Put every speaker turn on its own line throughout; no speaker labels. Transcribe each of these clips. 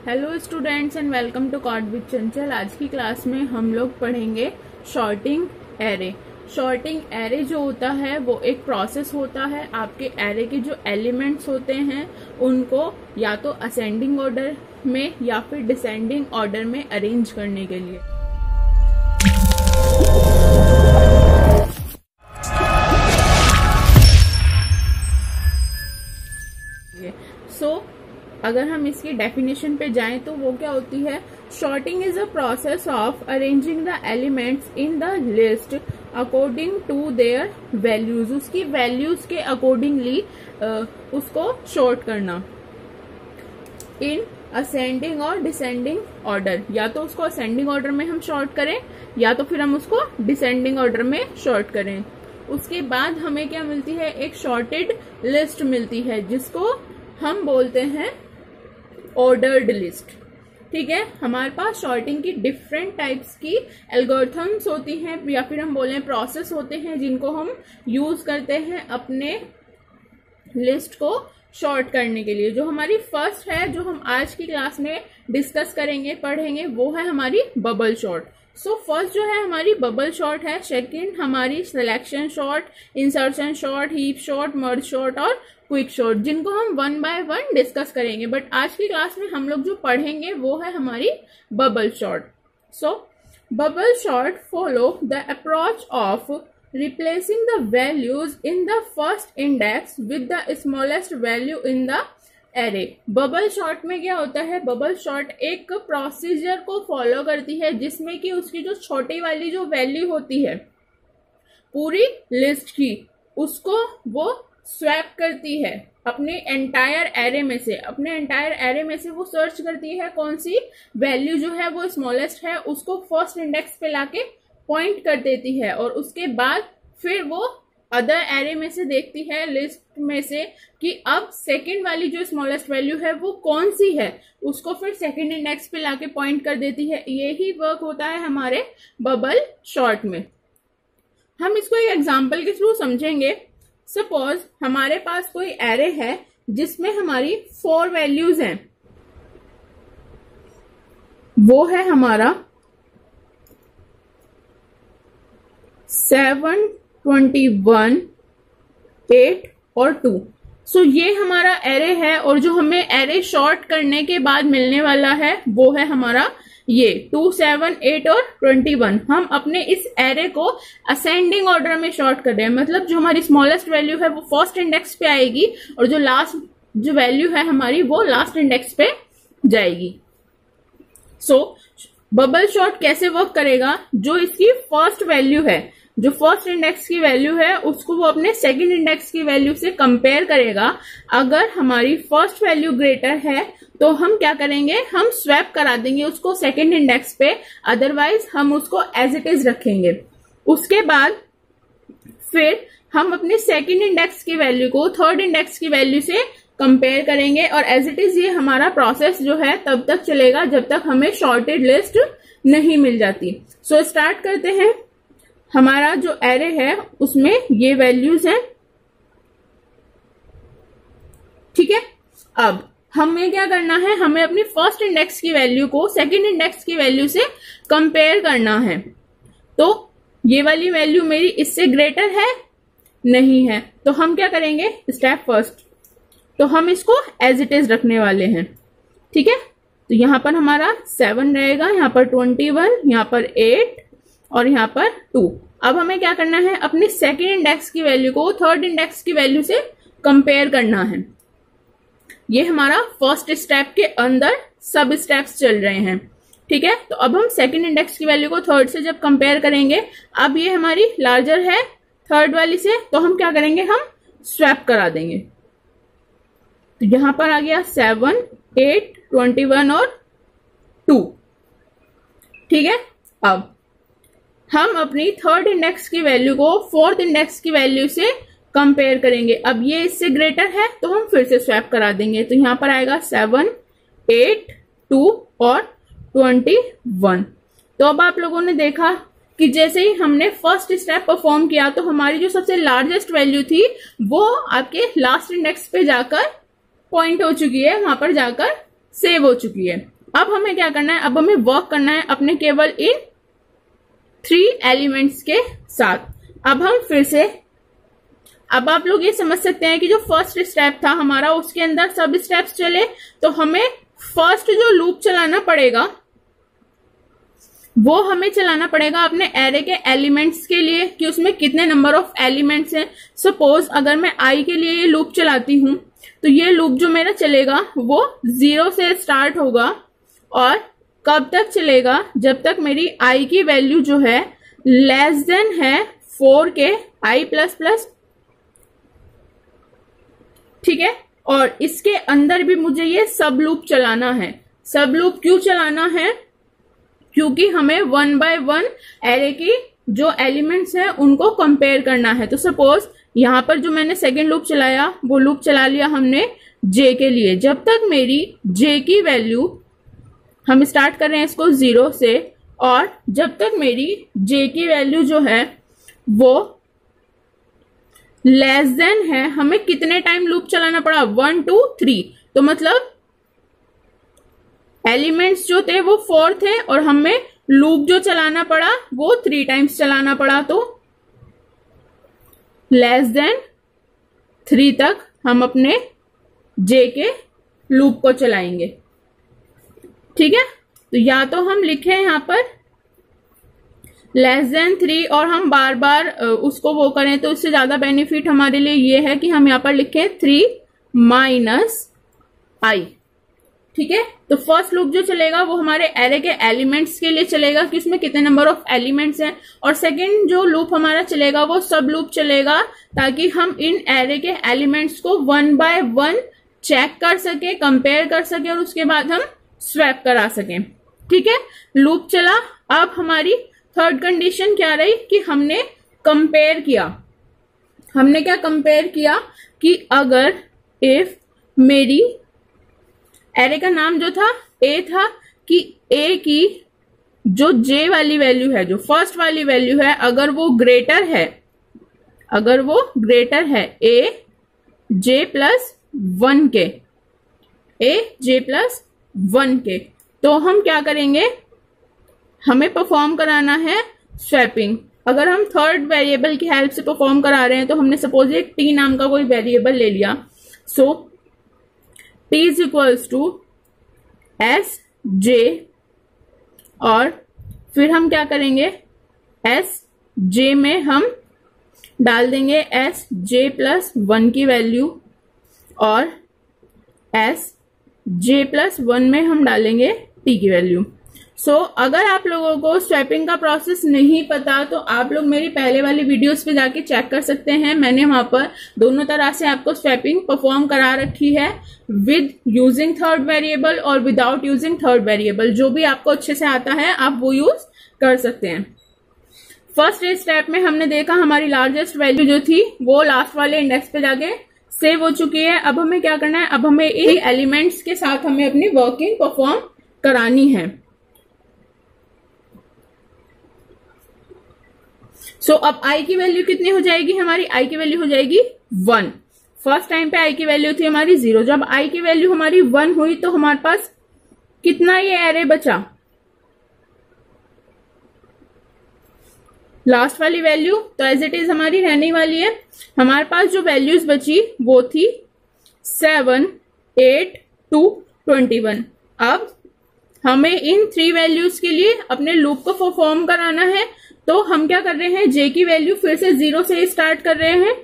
Hello students and welcome to code with Chanchal. आज की class में हम लोग पढ़ेंगे शॉर्टिंग एरे। शॉर्टिंग एरे जो होता है वो एक प्रोसेस होता है आपके एरे के जो एलिमेंट्स होते हैं उनको या तो असेंडिंग ऑर्डर में या फिर डिसेंडिंग ऑर्डर में अरेंज करने के लिए। अगर हम इसकी डेफिनेशन पे जाएं तो वो क्या होती है, sorting is a process of arranging the elements in the list according to their values. उसकी वैल्यूज के अकॉर्डिंगली उसको शॉर्ट करना इन असेंडिंग और डिसेंडिंग ऑर्डर। या तो उसको असेंडिंग ऑर्डर में हम शॉर्ट करें या तो फिर हम उसको डिसेंडिंग ऑर्डर में शॉर्ट करें। उसके बाद हमें क्या मिलती है, एक शॉर्टेड लिस्ट मिलती है जिसको हम बोलते हैं ऑर्डर्ड लिस्ट। ठीक है, हमारे पास शॉर्टिंग की डिफरेंट टाइप्स की एल्गोरिथम्स होती हैं या फिर हम बोलें प्रोसेस होते हैं जिनको हम यूज करते हैं अपने लिस्ट को शॉर्ट करने के लिए। जो हमारी फर्स्ट है, जो हम आज की क्लास में डिस्कस करेंगे पढ़ेंगे, वो है हमारी बबल शॉर्ट। सो फर्स्ट जो है हमारी बबल शॉर्ट है, सेकंड हमारी selection sort, insertion sort, heap sort, merge sort और क्विक शॉर्ट, जिनको हम वन बाय वन डिस्कस करेंगे। बट आज की क्लास में हम लोग जो पढ़ेंगे वो है हमारी bubble short. So bubble short follow the approach of replacing the values in the first index with the smallest value in the array। Bubble short में क्या होता है, बबल शॉर्ट एक प्रोसीजर को फॉलो करती है जिसमें कि उसकी जो छोटी वाली जो वैल्यू होती है पूरी लिस्ट की, उसको वो स्वैप करती है अपने एंटायर एरे में से। अपने एंटायर एरे में से वो सर्च करती है कौन सी वैल्यू जो है वो स्मॉलेस्ट है, उसको फर्स्ट इंडेक्स पे लाके पॉइंट कर देती है और उसके बाद फिर वो अदर एरे में से देखती है लिस्ट में से कि अब सेकंड वाली जो स्मॉलेस्ट वैल्यू है वो कौन सी है, उसको फिर सेकंड इंडेक्स पे लाके पॉइंट कर देती है। यही वर्क होता है हमारे बबल शॉर्ट में। हम इसको एक एग्जांपल के थ्रू समझेंगे। सपोज हमारे पास कोई एरे है जिसमें हमारी 4 वैल्यूज हैं, वो है हमारा 7, 21, 8 और 2। सो ये हमारा एरे है और जो हमें एरे शॉर्ट करने के बाद मिलने वाला है वो है हमारा ये 2, 7, 8 और 21। हम अपने इस एरे को असेंडिंग ऑर्डर में शॉर्ट कर रहे हैं, मतलब जो हमारी स्मॉलेस्ट वैल्यू है वो फर्स्ट इंडेक्स पे आएगी और जो लास्ट जो वैल्यू है हमारी वो लास्ट इंडेक्स पे जाएगी। सो बबल शॉर्ट कैसे वर्क करेगा, जो इसकी फर्स्ट वैल्यू है, जो फर्स्ट इंडेक्स की वैल्यू है उसको वो अपने सेकंड इंडेक्स की वैल्यू से कंपेयर करेगा। अगर हमारी फर्स्ट वैल्यू ग्रेटर है तो हम क्या करेंगे, हम स्वैप करा देंगे उसको सेकंड इंडेक्स पे, अदरवाइज हम उसको एज इट इज रखेंगे। उसके बाद फिर हम अपने सेकंड इंडेक्स की वैल्यू को थर्ड इंडेक्स की वैल्यू से कंपेयर करेंगे और एज इट इज ये हमारा प्रोसेस जो है तब तक चलेगा जब तक हमें शॉर्टेड लिस्ट नहीं मिल जाती। सो स्टार्ट करते हैं। हमारा जो एरे है उसमें ये वैल्यूज हैं, ठीक है। अब हमें क्या करना है, हमें अपनी फर्स्ट इंडेक्स की वैल्यू को सेकंड इंडेक्स की वैल्यू से कंपेयर करना है। तो ये वाली वैल्यू मेरी इससे ग्रेटर है, नहीं है, तो हम क्या करेंगे, स्टेप फर्स्ट, तो हम इसको एज इट इज रखने वाले हैं। ठीक है, तो यहां पर हमारा 7 रहेगा, यहां पर 21, यहां पर 8 और यहां पर 2। अब हमें क्या करना है, अपनी सेकंड इंडेक्स की वैल्यू को थर्ड इंडेक्स की वैल्यू से कंपेयर करना है। ये हमारा फर्स्ट स्टेप के अंदर सब स्टेप्स चल रहे हैं। ठीक है, तो अब हम सेकंड इंडेक्स की वैल्यू को थर्ड से जब कंपेयर करेंगे, अब ये हमारी लार्जर है थर्ड वाली से, तो हम क्या करेंगे, हम स्वैप करा देंगे। तो यहां पर आ गया 7, 8, 21 और 2। ठीक है, अब हम अपनी थर्ड इंडेक्स की वैल्यू को फोर्थ इंडेक्स की वैल्यू से कंपेयर करेंगे। अब ये इससे ग्रेटर है तो हम फिर से स्वैप करा देंगे। तो यहां पर आएगा 7, 8, 2 और 21। तो अब आप लोगों ने देखा कि जैसे ही हमने फर्स्ट स्टेप परफॉर्म किया तो हमारी जो सबसे लार्जेस्ट वैल्यू थी वो आपके लास्ट इंडेक्स पे जाकर पॉइंट हो चुकी है, वहां पर जाकर सेव हो चुकी है। अब हमें क्या करना है, अब हमें वर्क करना है अपने केवल इन 3 एलिमेंट्स के साथ। अब हम फिर से, अब आप लोग ये समझ सकते हैं कि जो फर्स्ट स्टेप था हमारा, उसके अंदर सब स्टेप्स चले, तो हमें फर्स्ट जो लूप चलाना पड़ेगा वो हमें चलाना पड़ेगा अपने एरे के एलिमेंट्स के लिए कि उसमें कितने नंबर ऑफ एलिमेंट्स हैं। सपोज अगर मैं आई के लिए ये लूप चलाती हूं तो ये लूप जो मेरा चलेगा वो 0 से स्टार्ट होगा और कब तक चलेगा, जब तक मेरी आई की वैल्यू जो है लेस देन है 4 के आई प्लस प्लस, ठीक है। और इसके अंदर भी मुझे ये सब लूप चलाना है। सब लूप क्यों चलाना है, क्योंकि हमें 1 बाय 1 एरे की जो एलिमेंट्स है उनको कंपेयर करना है। तो सपोज यहां पर जो मैंने सेकेंड लूप चलाया वो लूप चला लिया हमने जे के लिए। जब तक मेरी जे की वैल्यू, हम स्टार्ट कर रहे हैं इसको 0 से, और जब तक मेरी जे की वैल्यू जो है वो लेस देन है, हमें कितने टाइम लूप चलाना पड़ा, 1 2 3। तो मतलब एलिमेंट्स जो थे वो 4 थे और हमें लूप जो चलाना पड़ा वो 3 टाइम्स चलाना पड़ा। तो लेस देन 3 तक हम अपने जे के लूप को चलाएंगे, ठीक है। तो या तो हम लिखें यहां पर लेस देन 3 और हम बार बार उसको वो करें, तो उससे ज्यादा बेनिफिट हमारे लिए ये है कि हम यहां पर लिखें 3 माइनस आई, ठीक है। तो फर्स्ट लूप जो चलेगा वो हमारे एरे के एलिमेंट्स के लिए चलेगा कि उसमें कितने नंबर ऑफ एलिमेंट्स हैं, और सेकंड जो लूप हमारा चलेगा वो सब लूप चलेगा ताकि हम इन एरे के एलिमेंट्स को 1 बाय 1 चेक कर सके, कंपेयर कर सके और उसके बाद हम स्वैप करा सकें, ठीक है। लूप चला। अब हमारी थर्ड कंडीशन क्या रही कि हमने कंपेयर किया। हमने क्या कंपेयर किया कि अगर इफ मेरी एरे का नाम जो था ए था, कि ए की जो जे वाली वैल्यू है, जो फर्स्ट वाली वैल्यू है, अगर वो ग्रेटर है, अगर वो ग्रेटर है ए जे प्लस 1 के, ए जे प्लस 1 के, तो हम क्या करेंगे, हमें परफॉर्म कराना है स्वैपिंग। अगर हम थर्ड वेरिएबल की हेल्प से परफॉर्म करा रहे हैं तो हमने सपोज एक टी नाम का कोई वेरिएबल ले लिया। So t is equals to S J, और फिर हम क्या करेंगे, एस जे में हम डाल देंगे एस जे प्लस 1 की वैल्यू, और एस जे प्लस 1 में हम डालेंगे टी की वैल्यू। सो अगर आप लोगों को स्वैपिंग का प्रोसेस नहीं पता तो आप लोग मेरी पहले वाली वीडियोस पे जाके चेक कर सकते हैं। मैंने वहां पर दोनों तरह से आपको स्वैपिंग परफॉर्म करा रखी है, विद यूजिंग थर्ड वेरिएबल और विदाउट यूजिंग थर्ड वेरिएबल। जो भी आपको अच्छे से आता है आप वो यूज कर सकते हैं। फर्स्ट स्टेप में हमने देखा हमारी लार्जेस्ट वैल्यू जो थी वो लास्ट वाले इंडेक्स पे जाके सेव हो चुकी है। अब हमें क्या करना है, अब हमें इन एलिमेंट्स के साथ हमें अपनी वर्किंग परफॉर्म करानी है। सो अब आई की वैल्यू कितनी हो जाएगी, हमारी आई की वैल्यू हो जाएगी 1। फर्स्ट टाइम पे आई की वैल्यू थी हमारी 0। जब आई की वैल्यू हमारी 1 हुई तो हमारे पास कितना ये एरे बचा, लास्ट वाली वैल्यू तो एज इट इज हमारी रहने वाली है। हमारे पास जो वैल्यूज बची वो थी 7, 8, 2, 21। अब हमें इन 3 वैल्यूज के लिए अपने लूप को परफॉर्म कराना है। तो हम क्या कर रहे हैं, जे की वैल्यू फिर से 0 से स्टार्ट कर रहे हैं।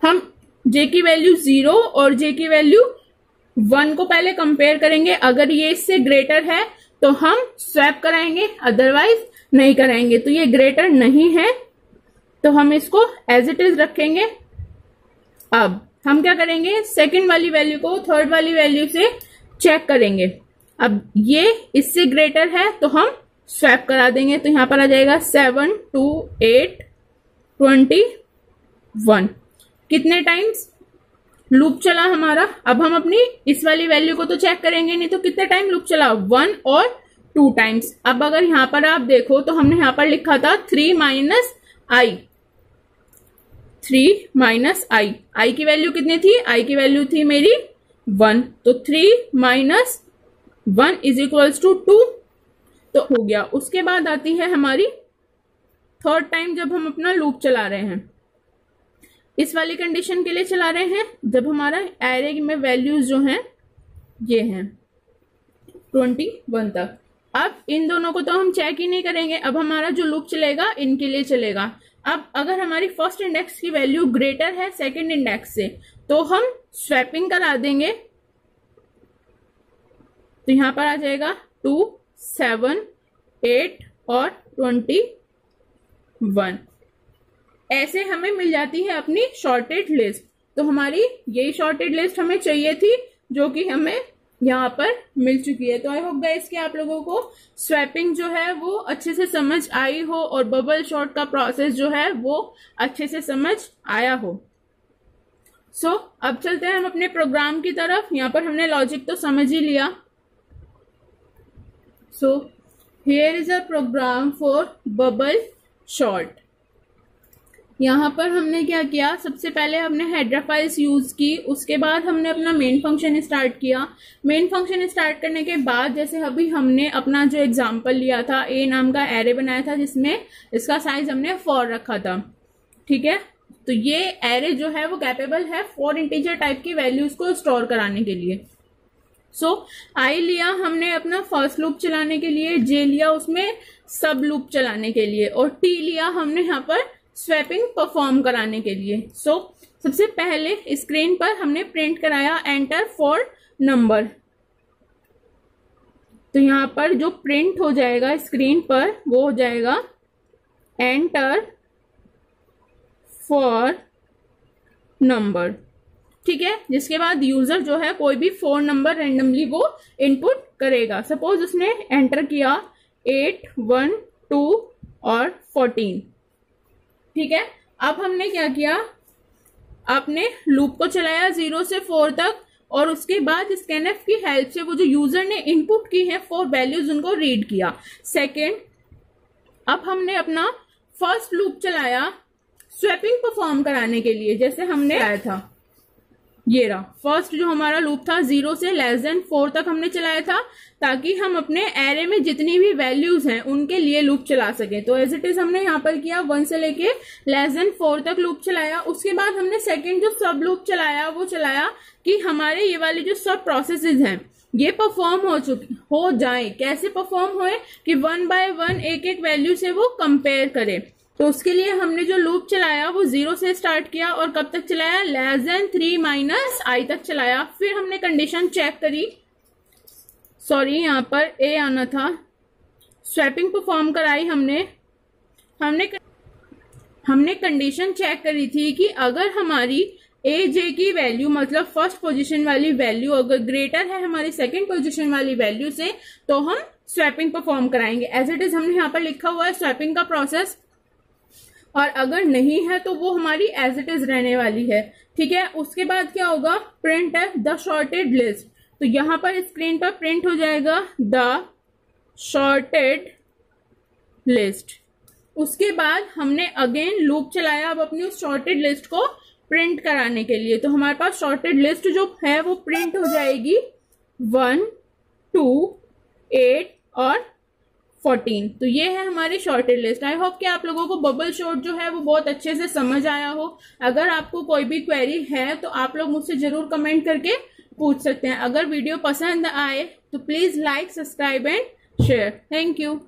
हम जे की वैल्यू 0 और जे की वैल्यू 1 को पहले कंपेयर करेंगे। अगर ये इससे ग्रेटर है तो हम स्वैप कराएंगे, अदरवाइज नहीं कराएंगे। तो ये ग्रेटर नहीं है तो हम इसको एज इट इज रखेंगे। अब हम क्या करेंगे, सेकंड वाली वैल्यू को थर्ड वाली वैल्यू से चेक करेंगे। अब ये इससे ग्रेटर है तो हम स्वैप करा देंगे। तो यहां पर आ जाएगा 7, 2, 8, 21। कितने टाइम्स लूप चला हमारा। अब हम अपनी इस वाली वैल्यू को तो चेक करेंगे नहीं, तो कितने टाइम लूप चला, 1 और 2 टाइम्स। अब अगर यहां पर आप देखो तो हमने यहां पर लिखा था 3 माइनस आई, 3 माइनस आई। आई की वैल्यू कितनी थी, आई की वैल्यू थी मेरी 1, तो 3 माइनस 1 इज इक्वल्स टू 2, तो हो गया। उसके बाद आती है हमारी थर्ड टाइम जब हम अपना लूप चला रहे हैं, इस वाली कंडीशन के लिए चला रहे हैं जब हमारा एरे में वैल्यूज जो हैं ये हैं 21 तक। अब इन दोनों को तो हम चेक ही नहीं करेंगे, अब हमारा जो लूप चलेगा इनके लिए चलेगा। अब अगर हमारी फर्स्ट इंडेक्स की वैल्यू ग्रेटर है सेकंड इंडेक्स से तो हम स्वैपिंग करा देंगे, तो यहां पर आ जाएगा 2, 7, 8 और 21। ऐसे हमें मिल जाती है अपनी शॉर्टेड लिस्ट। तो हमारी यही शॉर्टेड लिस्ट हमें चाहिए थी जो कि हमें यहाँ पर मिल चुकी है। तो आई होप गाइस कि आप लोगों को स्वैपिंग जो है वो अच्छे से समझ आई हो और बबल शॉर्ट का प्रोसेस जो है वो अच्छे से समझ आया हो। सो अब चलते हैं हम अपने प्रोग्राम की तरफ। यहाँ पर हमने लॉजिक तो समझ ही लिया। So here is a program for bubble sort. यहाँ पर हमने क्या किया, सबसे पहले हमने हेडर फाइल्स यूज की, उसके बाद हमने अपना मेन फंक्शन स्टार्ट किया। मेन फंक्शन स्टार्ट करने के बाद जैसे अभी हमने अपना जो एग्जांपल लिया था, ए नाम का एरे बनाया था जिसमें इसका साइज हमने 4 रखा था, ठीक है। तो ये एरे जो है वो कैपेबल है 4 इंटीजर टाइप की वैल्यूज को स्टोर कराने के लिए। सो आई लिया हमने अपना फर्स्ट लूप चलाने के लिए, जे लिया उसमें सब लूप चलाने के लिए, और टी लिया हमने यहाँ पर स्वैपिंग परफॉर्म कराने के लिए। सो सबसे पहले स्क्रीन पर हमने प्रिंट कराया एंटर फॉर नंबर। तो यहां पर जो प्रिंट हो जाएगा स्क्रीन पर वो हो जाएगा एंटर फॉर नंबर, ठीक है। जिसके बाद यूजर जो है कोई भी 4 नंबर रेंडमली वो इनपुट करेगा। सपोज उसने एंटर किया 8, 1, 2 और 14, ठीक है। अब हमने क्या किया, आपने लूप को चलाया 0 से 4 तक, और उसके बाद स्कैनएफ की हेल्प से वो जो यूजर ने इनपुट की है 4 वैल्यूज उनको रीड किया। सेकेंड, अब हमने अपना फर्स्ट लूप चलाया स्वैपिंग परफॉर्म कराने के लिए, जैसे हमने आया था ये रहा फर्स्ट जो हमारा लूप था 0 से <4 तक हमने चलाया था, ताकि हम अपने एरे में जितनी भी वैल्यूज हैं उनके लिए लूप चला सके। तो एज इट इज हमने यहाँ पर किया 1 से लेके <4 तक लूप चलाया। उसके बाद हमने सेकंड जो सब लूप चलाया वो चलाया कि हमारे ये वाले जो सब प्रोसेसेस हैं ये परफॉर्म हो जाए। कैसे परफॉर्म होए कि 1 बाय 1 एक एक वैल्यू से वो कंपेयर करे। तो उसके लिए हमने जो लूप चलाया वो 0 से स्टार्ट किया और कब तक चलाया, <3 माइनस i तक चलाया। फिर हमने कंडीशन चेक करी, सॉरी यहाँ पर ए आना था, स्वैपिंग परफॉर्म कराई हमने कंडीशन चेक करी थी कि अगर हमारी ए जे की वैल्यू मतलब फर्स्ट पोजीशन वाली वैल्यू अगर ग्रेटर है हमारी सेकंड पोजीशन वाली वैल्यू से तो हम स्वैपिंग परफॉर्म कराएंगे। एज इट इज हमने यहाँ पर लिखा हुआ है स्वैपिंग का प्रोसेस, और अगर नहीं है तो वो हमारी एज इट इज रहने वाली है, ठीक है। उसके बाद क्या होगा, प्रिंट है द शॉर्टेड लिस्ट। तो यहां पर स्क्रीन पर प्रिंट हो जाएगा द शॉर्टेड लिस्ट। उसके बाद हमने अगेन लूप चलाया अब अपनी उस शॉर्टेड लिस्ट को प्रिंट कराने के लिए। तो हमारे पास शॉर्टेड लिस्ट जो है वो प्रिंट हो जाएगी 1, 2, 8 और 14। तो ये है हमारी शॉर्टेड लिस्ट। आई होप कि आप लोगों को बबल शॉर्ट जो है वो बहुत अच्छे से समझ आया हो। अगर आपको कोई भी क्वेरी है तो आप लोग मुझसे जरूर कमेंट करके पूछ सकते हैं। अगर वीडियो पसंद आए तो please like, subscribe and share. Thank you.